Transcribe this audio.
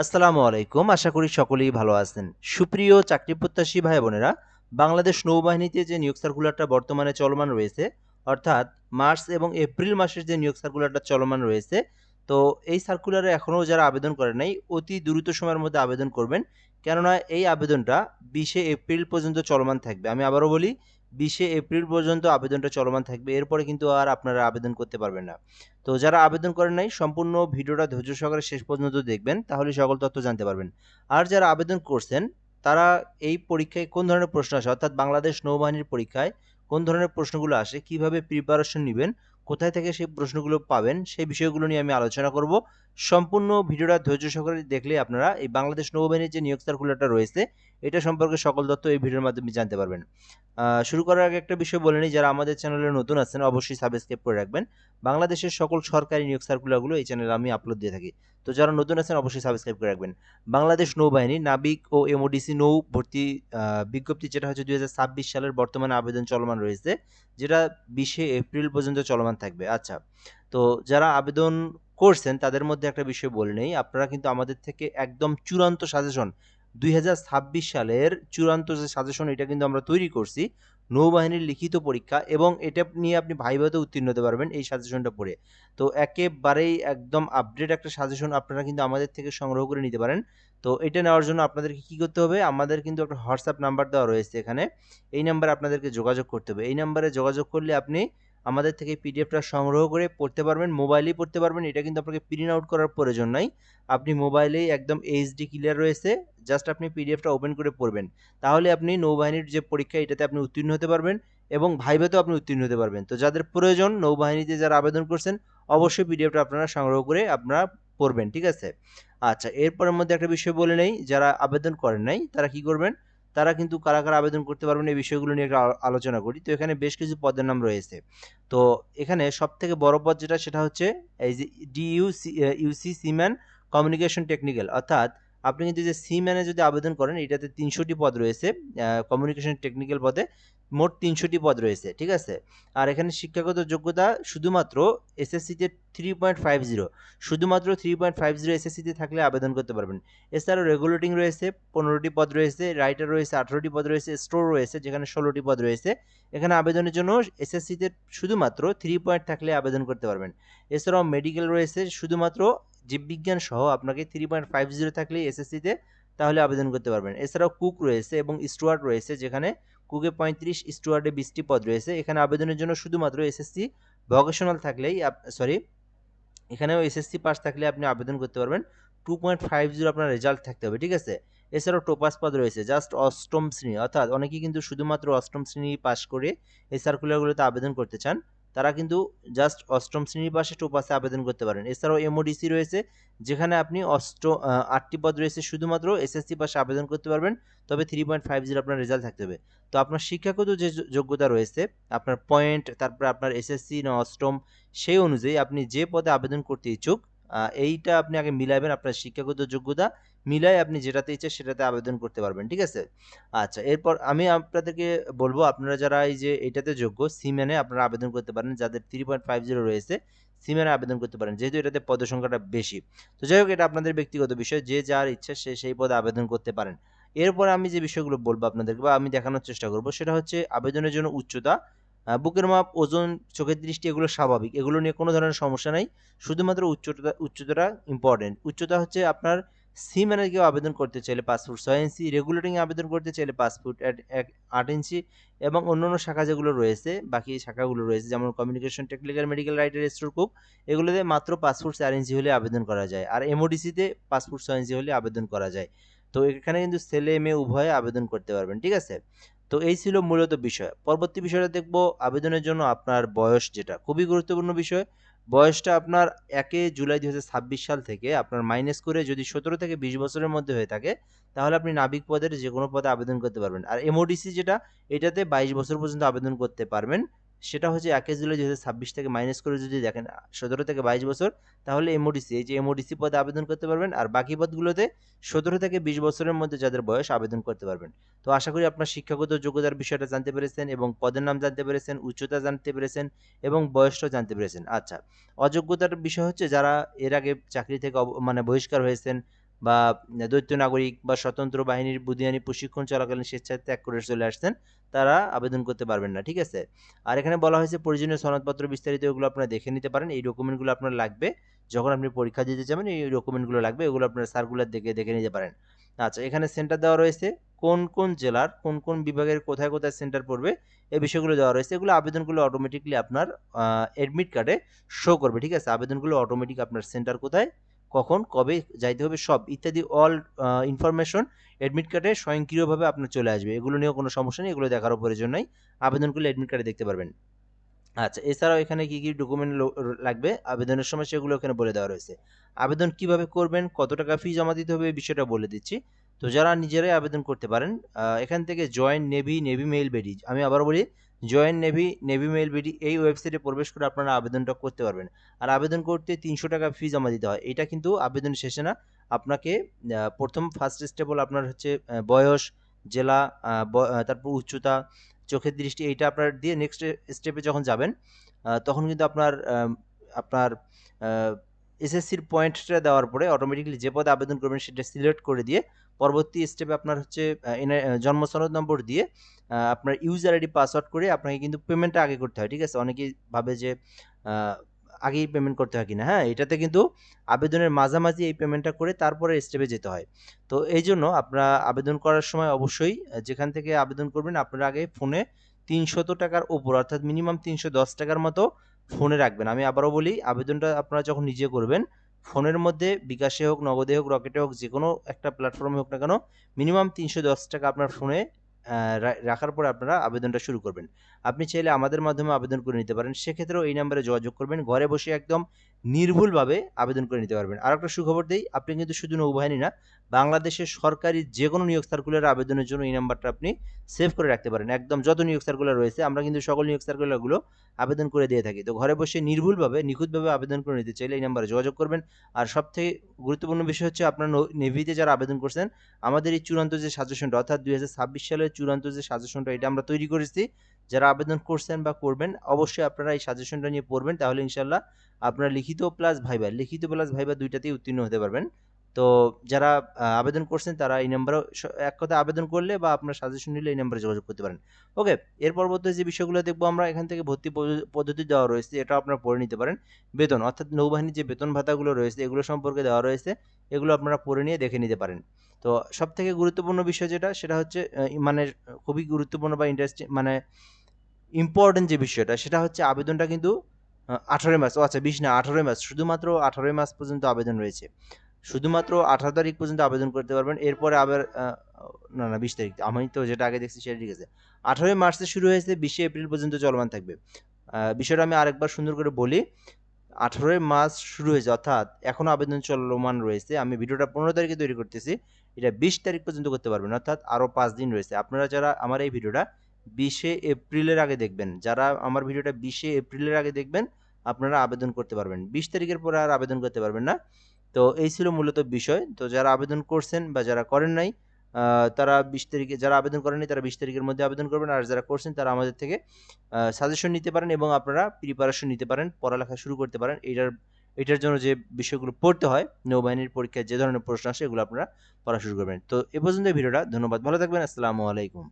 আসসালামু আলাইকুম। আশা করি সকলেই ভালো আছেন। সুপ্রিয় চাকরি প্রত্যাশী ভাই বোনেরা, বাংলাদেশ নৌবাহিনীতে যে নিয়োগ সার্কুলারটা বর্তমানে চলমান রয়েছে, অর্থাৎ মার্চ এবং এপ্রিল মাসের যে নিয়োগ সার্কুলারটা চলমান রয়েছে, তো এই সার্কুলারে এখনও যারা আবেদন করেন নাই, অতি দ্রুত সময়ের মধ্যে আবেদন করবেন। কেননা এই আবেদনটা 20শে এপ্রিল পর্যন্ত চলমান থাকবে। আমি আবারও বলি, 20শে এপ্রিল পর্যন্ত আবেদনটা চলমান থাকবে। এরপরে কিন্তু আর আপনারা আবেদন করতে পারবেন না। তো যারা আবেদন করেন নাই সম্পূর্ণ ভিডিওটা ধৈর্য সহকারে শেষ পর্যন্ত দেখবেন, তাহলে সকল তথ্য জানতে পারবেন। আর যারা আবেদন করছেন তারা এই পরীক্ষায় কোন ধরনের প্রশ্ন আসে, অর্থাৎ বাংলাদেশ নৌবাহিনীর পরীক্ষায় কোন ধরনের প্রশ্নগুলো আসে, কিভাবে প্রিপারেশন নেবেন, কোথায় থেকে সেই প্রশ্নগুলো পাবেন, সেই বিষয়গুলো নিয়ে আমি আলোচনা করব। সম্পূর্ণ ভিডিওটা ধৈর্য সহকারে দেখলে আপনারা এই বাংলাদেশ নৌবাহিনীর যে নিয়োগ সার্কুলারটা রয়েছে এটা সম্পর্কে সকল তথ্য এই ভিডিওর মাধ্যমে জানতে পারবেন। শুরু করার আগে একটা বিষয় বলে নিই, যারা আমাদের চ্যানেলে নতুন আছেন অবশ্যই সাবস্ক্রাইব করে রাখবেন। বাংলাদেশের সকল সরকারি নিয়োগ সার্কুলারগুলো এই চ্যানেলে আমি আপলোড দিয়ে থাকি। তো যারা নতুন আছেন অবশ্যই সাবস্ক্রাইব করে রাখবেন। বাংলাদেশ নৌবাহিনী নাবিক ও এমওডিসি নৌ ভর্তি বিজ্ঞপ্তি যেটা হচ্ছে 2026 সালের বর্তমানে আবেদন চলমান রয়েছে, যেটা 20শে এপ্রিল পর্যন্ত চলমান থাকবে। আচ্ছা, তো যারা আবেদন করছেন তাদের মধ্যে একটা বিষয় বলে নেই, আপনারা কিন্তু আমাদের থেকে একদম চূড়ান্ত সাজেশন 2026 সালের চূড়ান্ত যে সাজেশন এটা কিন্তু আমরা তৈরি করছি নৌবাহিনীর লিখিত পরীক্ষা, এবং এটা নিয়ে আপনি ভাইভাতে উত্তীর্ণ হতে পারবেন এই সাজেশনটা পড়ে। তো একেবারেই একদম আপডেট একটা সাজেশন আপনারা কিন্তু আমাদের থেকে সংগ্রহ করে নিতে পারেন। তো এটা নেওয়ার জন্য আপনাদেরকে কি করতে হবে, আমাদের কিন্তু একটা হোয়াটসঅ্যাপ নাম্বার দেওয়া রয়েছে এখানে। এই নাম্বারে আপনাদেরকে যোগাযোগ করতে হবে। এই নাম্বারে যোগাযোগ করলে আপনি আমাদের থেকে পিডিএফটা সংগ্রহ করে পড়তে পারবেন, মোবাইলেই পড়তে পারবেন। এটা কিন্তু আপনাকে প্রিন্ট আউট করার প্রয়োজন নাই। আপনি মোবাইলেই একদম এইচডি ক্লিয়ার রয়েছে, জাস্ট আপনি পিডিএফটা ওপেন করে পড়বেন। তাহলে আপনি নৌবাহিনীর যে পরীক্ষা এটাতে আপনি উত্তীর্ণ হতে পারবেন, এবং ভাইভাতেও আপনি উত্তীর্ণ হতে পারবেন। তো যাদের প্রয়োজন নৌবাহিনীতে যারা আবেদন করছেন অবশ্যই পিডিএফটা আপনারা সংগ্রহ করে আপনারা পড়বেন, ঠিক আছে? আচ্ছা, এরপরের মধ্যে একটা বিষয় বলে নেই, যারা আবেদন করেন নাই তারা কি করবেন, তারা কিন্তু কারা কারা আবেদন করতে পারবেন এই বিষয়গুলো নিয়ে একটা আলোচনা করি। তো এখানে বেশ কিছু পদের নাম রয়েছে। তো এখানে সব থেকে বড় পদ যেটা সেটা হচ্ছে এই যে ইউসি সিম্যান কমিউনিকেশন টেকনিক্যাল, অর্থাৎ আপনি কিন্তু যে সিম্যানে যদি আবেদন করেন এটাতে 300টি পদ রয়েছে। কমিউনিকেশন টেকনিক্যাল পদে মোট 300টি পদ রয়েছে, ঠিক আছে? আর এখানে শিক্ষাগত যোগ্যতা শুধুমাত্র এসএসসিতে 3.50, শুধুমাত্র 3.50 এসএসসিতে থাকলে আবেদন করতে পারবেন। এছাড়াও রেগুলেটিং রয়েছে 15টি পদ রয়েছে, রাইটার রয়েছে 18টি পদ রয়েছে, স্টোর রয়েছে যেখানে 16টি পদ রয়েছে। এখানে আবেদনের জন্য এসএসসিতে শুধুমাত্র 3 পয়েন্ট থাকলে আবেদন করতে পারবেন। এছাড়াও মেডিকেল রয়েছে, শুধুমাত্র জীববিজ্ঞান সহ আপনাকে 3.50 থাকলেই এসএসসিতে তাহলে আবেদন করতে পারবেন। এছাড়াও কুক রয়েছে এবং স্টুয়ার্ড রয়েছে, যেখানে কুকে 35, স্টুয়ার্ডে 20টি পদ রয়েছে। এখানে আবেদনের জন্য শুধুমাত্র এসএসসি ভোকেশনাল থাকলেই সরি, এখানেও এসএসসি পাস থাকলে আপনি আবেদন করতে পারবেন। 2.50 আপনার রেজাল্ট থাকতে হবে, ঠিক আছে? এছাড়াও টোপাস পদ রয়েছে জাস্ট অষ্টম শ্রেণী, অর্থাৎ অনেকেই কিন্তু শুধুমাত্র অষ্টম শ্রেণী পাস করে এই সার্কুলারগুলোতে আবেদন করতে চান, তারা কিন্তু জাস্ট অষ্টম শ্রেণী পাশে টোপাসে আবেদন করতে পারেন। এছাড়াও এমওডিসি রয়েছে, যেখানে আপনি 8টি পদ রয়েছে, শুধুমাত্র এসএসসি পাশে আবেদন করতে পারবেন, তবে 3.50 আপনার রেজাল্ট থাকতে হবে। তো আপনার শিক্ষাগত যে যোগ্যতা রয়েছে, আপনার পয়েন্ট, তারপরে আপনার এসএসসি না অষ্টম, সেই অনুযায়ী আপনি যে পদে আবেদন করতে ইচ্ছুক এইটা আপনি আগে মিলাবেন, আপনার শিক্ষাগত যোগ্যতা মিলাই আপনি যেটাতে ইচ্ছে সেটাতে আবেদন করতে পারবেন, ঠিক আছে? আচ্ছা, এরপর আমি আপনাদেরকে বলবো, আপনারা যারা এই যে এটাতে যোগ্য সিম্যানে আপনারা আবেদন করতে পারেন, যাদের 3.50 রয়েছে সিম্যানে আবেদন করতে পারেন, যেহেতু এটাতে পদের সংখ্যাটা বেশি। তো যাই হোক, এটা আপনাদের ব্যক্তিগত বিষয়, যে যার ইচ্ছা সে সেই পদে আবেদন করতে পারেন। এরপর আমি যে বিষয়গুলো বলবো আপনাদেরকে বা আমি দেখানোর চেষ্টা করব সেটা হচ্ছে আবেদনের জন্য উচ্চতা, বুকের মাপ, ওজন, চোখের দৃষ্টি এগুলো স্বাভাবিক, এগুলো নিয়ে কোনো ধরনের সমস্যা নাই। শুধুমাত্র উচ্চতাটা ইম্পর্টেন্ট। উচ্চতা হচ্ছে আপনার সিম্যানে কেউ আবেদন করতে চাইলে 5 ফুট 6 ইঞ্চি, রেগুলেটিংয়ে আবেদন করতে চাইলে 5 ফুট 8 ইঞ্চি, এবং অন্যান্য শাখা যেগুলো রয়েছে, বাকি শাখাগুলো রয়েছে যেমন communication technical, medical, writer, store cook, এগুলোতে মাত্র 5 ফুট 4 ইঞ্চি হলে আবেদন করা যায়। আর এমওডিসিতে 5 ফুট 6 ইঞ্চি হলে আবেদন করা যায়। তো এখানে কিন্তু ছেলে মেয়ে উভয়ে আবেদন করতে পারবেন, ঠিক আছে? তো এই ছিল মূলত বিষয়। পরবর্তী বিষয়টা দেখব আবেদনের জন্য আপনার বয়স, যেটা খুবই গুরুত্বপূর্ণ বিষয়। বয়সটা আপনার 1 জুলাই 2026 সাল থেকে আপনার মাইনাস করে যদি 17 থেকে 20 বছরের মধ্যে হয়ে থাকে, তাহলে আপনি নাবিক পদের যেকোনো পদে আবেদন করতে পারবেন। আর এমওডিসি যেটা, এটাতে 22 বছর পর্যন্ত আবেদন করতে পারবেন। সেটা হচ্ছে 1 জুলাই 2026 থেকে মাইনাস করে যদি দেখেন 17 থেকে 22 বছর, তাহলে এমওডিসি, এই যে এমওডিসি পদে আবেদন করতে পারবেন। আর বাকি পদগুলোতে 17 থেকে 20 বছরের মধ্যে যাদের বয়স আবেদন করতে পারবেন। তো আশা করি আপনার শিক্ষাগত যোগ্যতার বিষয়টা জানতে পেরেছেন, এবং পদের নাম জানতে পেরেছেন, উচ্চতা জানতে পেরেছেন, এবং বয়সটাও জানতে পেরেছেন। আচ্ছা, অযোগ্যতার বিষয় হচ্ছে যারা এর আগে চাকরি থেকে মানে বহিষ্কার হয়েছেন, বা দ্বৈত নাগরিক বা স্বতন্ত্র বাহিনীর বুদ্ধিমানী প্রশিক্ষণ চলাকালীন স্বেচ্ছায় ত্যাগ করে চলে আসছেন, তারা আবেদন করতে পারবেন না। ঠিক আছে? আর এখানে বলা হয়েছে প্রয়োজনীয় সনদপত্র বিস্তারিত এগুলো আপনারা দেখে নিতে পারেন। এই ডকুমেন্টগুলো আপনার লাগবে যখন আপনি পরীক্ষা দিতে যাবেন, এই ডকুমেন্টগুলো লাগবে। এগুলো আপনারা সার্কুলার দেখে নিতে পারেন। আচ্ছা, এখানে সেন্টার দেওয়া রয়েছে। কোন জেলার কোন বিভাগের কোথায় সেন্টার পড়বে এই বিষয়গুলো দেওয়া রয়েছে। এগুলো আবেদনগুলো অটোমেটিক্যালি আপনার অ্যাডমিট কার্ডে শো করবে। ঠিক আছে? আবেদনগুলো অটোমেটিক আপনার সেন্টার কোথায়, কখন, কবে যাইতে হবে সব ইত্যাদি অল ইনফরমেশন অ্যাডমিট কার্ডে স্বয়ংক্রিয়ভাবে আপনার চলে আসবে। এগুলো নিয়েও কোনো সমস্যা নেই, এগুলো দেখারও প্রয়োজন নাই। আবেদনগুলো অ্যাডমিট কার্ডে দেখতে পারবেন। আচ্ছা, এছাড়াও এখানে কি ডকুমেন্ট লাগবে আবেদনের সময় সেগুলো এখানে বলে দেওয়া রয়েছে। আবেদন কিভাবে করবেন, কত টাকা ফি জমা দিতে হবে এই বিষয়টা বলে দিচ্ছি। তো যারা নিজেরাই আবেদন করতে পারেন, এখান থেকে জয়েন নেভি মেইল বিডি, আমি আবারও বলি, জয়েন নেভি মেইল বিডি এই ওয়েবসাইটে প্রবেশ করে আপনারা আবেদনটা করতে পারবেন। আর আবেদন করতে ৩০০ টাকা ফি জমা দিতে হয়। এটা কিন্তু আবেদন শেষে না, আপনাকে প্রথম ফার্স্ট স্টেপ হলো আপনার হচ্ছে বয়স, জেলা, তারপর উচ্চতা, চোখের দৃষ্টি, এইটা আপনার দিয়ে নেক্সট স্টেপে যখন যাবেন তখন কিন্তু আপনার এসএসসির পয়েন্টটা দেওয়ার পরে অটোমেটিক্যালি যে পদে আবেদন করবেন সেটা সিলেক্ট করে দিয়ে পরবর্তী স্টেপে আপনার হচ্ছে জন্ম সনদ নম্বর দিয়ে আপনার ইউজার আইডি পাসওয়ার্ড করে আপনাকে কিন্তু পেমেন্টটা আগে করতে হয়। ঠিক আছে? অনেকেই ভাবে যে আহ, আগেই পেমেন্ট করতে হয় কিনা। হ্যাঁ, এটাতে কিন্তু আবেদনের মাঝামাঝি এই পেমেন্টটা করে তারপরে স্টেপে যেতে হয়। তো এই জন্য আপনারা আবেদন করার সময় অবশ্যই যেখান থেকে আবেদন করবেন আপনারা আগে ফোনে ৩০০ টাকার উপর অর্থাৎ মিনিমাম ৩১০ টাকার মতো ফোনে রাখবেন। আমি আবারও বলি, আবেদনটা আপনারা যখন নিজে করবেন ফোনের মধ্যে বিকাশে হোক, নগদে হোক, রকেটে হোক, যে কোনো একটা প্ল্যাটফর্মে হোক না কেন মিনিমাম ৩১০ টাকা আপনার ফোনে রাখার পরে আপনারা আবেদনটা শুরু করবেন। আপনি চাইলে আমাদের মাধ্যমে আবেদন করে নিতে পারেন। সেক্ষেত্রেও এই নাম্বারে যোগাযোগ করবেন। ঘরে বসে একদম নির্ভুলভাবে আবেদন করে নিতে পারবেন। আর একটা সুখবর দেই, আপনি কিন্তু শুধু নৌবাহিনী না, বাংলাদেশের সরকারি যে কোনো নিয়োগ সার্কুলার আবেদনের জন্য এই নাম্বারটা আপনি সেভ করে রাখতে পারেন। একদম যত নিয়োগ সার্কুলার রয়েছে আমরা কিন্তু সকল নিয়োগ সার্কুলারগুলো আবেদন করে দিয়ে থাকি। তো ঘরে বসে নির্ভুলভাবে নিখুঁতভাবে আবেদন করে নিতে চাইলে এই নাম্বারে যোগাযোগ করবেন। আর সবথেকে গুরুত্বপূর্ণ বিষয় হচ্ছে আপনার নেভিতে যারা আবেদন করছেন, আমাদের এই চূড়ান্ত যে সাজেশনটা অর্থাৎ ২০২৬ সালের চূড়ান্ত যে সাজেশনটা এটা আমরা তৈরি করেছি। যারা আবেদন করছেন বা করবেন অবশ্যই আপনারা এই সাজেশনটা নিয়ে পড়বেন, তাহলে ইনশাল্লাহ আপনারা লিখিত প্লাস ভাইবা দুইটাতেই উত্তীর্ণ হতে পারবেন। তো যারা আবেদন করছেন তারা এই নাম্বারে এক কথায় আবেদন করলে বা আপনার সাজেশন নিলে এই নাম্বারে যোগাযোগ করতে পারেন। ওকে, এর পরবর্তী যে বিষয়গুলো দেখবো আমরা, এখান থেকে ভর্তি পদ্ধতি দেওয়া রয়েছে, এটা আপনারা পড়ে নিতে পারেন। বেতন অর্থাৎ নৌবাহিনীর যে বেতন ভাতাগুলো রয়েছে এগুলো সম্পর্কে দেওয়া রয়েছে, এগুলো আপনারা পড়ে নিয়ে দেখে নিতে পারেন। তো সব থেকে গুরুত্বপূর্ণ বিষয় যেটা সেটা হচ্ছে মানে খুবই গুরুত্বপূর্ণ বা ইন্টারেস্টিং মানে ইম্পর্টেন্ট যে বিষয়টা সেটা হচ্ছে আবেদনটা কিন্তু 18 মাস, ও আচ্ছা 20 না 18 মাস, শুধুমাত্র 18 মাস পর্যন্ত আবেদন রয়েছে। শুধুমাত্র 18 তারিখ পর্যন্ত আবেদন করতে পারবেন। এরপরে আবার না না 20 তারিখ, আমি তো যেটা আগে দেখছি সেটা ঠিক আছে। 18 মার্চে শুরু হয়েছে, 20 এপ্রিল পর্যন্ত চলমান থাকবে। বিষয়টা আমি আরেকবার সুন্দর করে বলি, 18 মার্চ শুরু হয়েছে অর্থাৎ এখনো আবেদন চলমান রয়েছে। আমি ভিডিওটা 15 তারিখে তৈরি করতেছি, এটা 20 তারিখ পর্যন্ত করতে পারবেন, অর্থাৎ আরও 5 দিন রয়েছে। আপনারা যারা আমার এই ভিডিওটা 20 এপ্রিলের আগে দেখবেন, যারা আমার ভিডিওটা 20 এপ্রিলের আগে দেখবেন আপনারা আবেদন করতে পারবেন। 20 তারিখের পরে আর আবেদন করতে পারবেন না। তো এই ছিল মূলত বিষয়। তো যারা আবেদন করছেন বা যারা করেন নাই তারা 20 তারিখে, যারা আবেদন করেননি তারা 20 তারিখের মধ্যে আবেদন করবেন। আর যারা করছেন তারা আমাদের থেকে সাজেশন নিতে পারেন এবং আপনারা প্রিপারেশন নিতে পারেন, পড়ালেখা শুরু করতে পারেন। এটার জন্য যে বিষয়গুলো পড়তে হয়, নৌবাহিনীর পরীক্ষায় যে ধরনের প্রশ্ন আসে এগুলো আপনারা পড়া শুরু করবেন। তো এ পর্যন্ত ভিডিওটা, ধন্যবাদ, ভালো থাকবেন, আসসালামু আলাইকুম।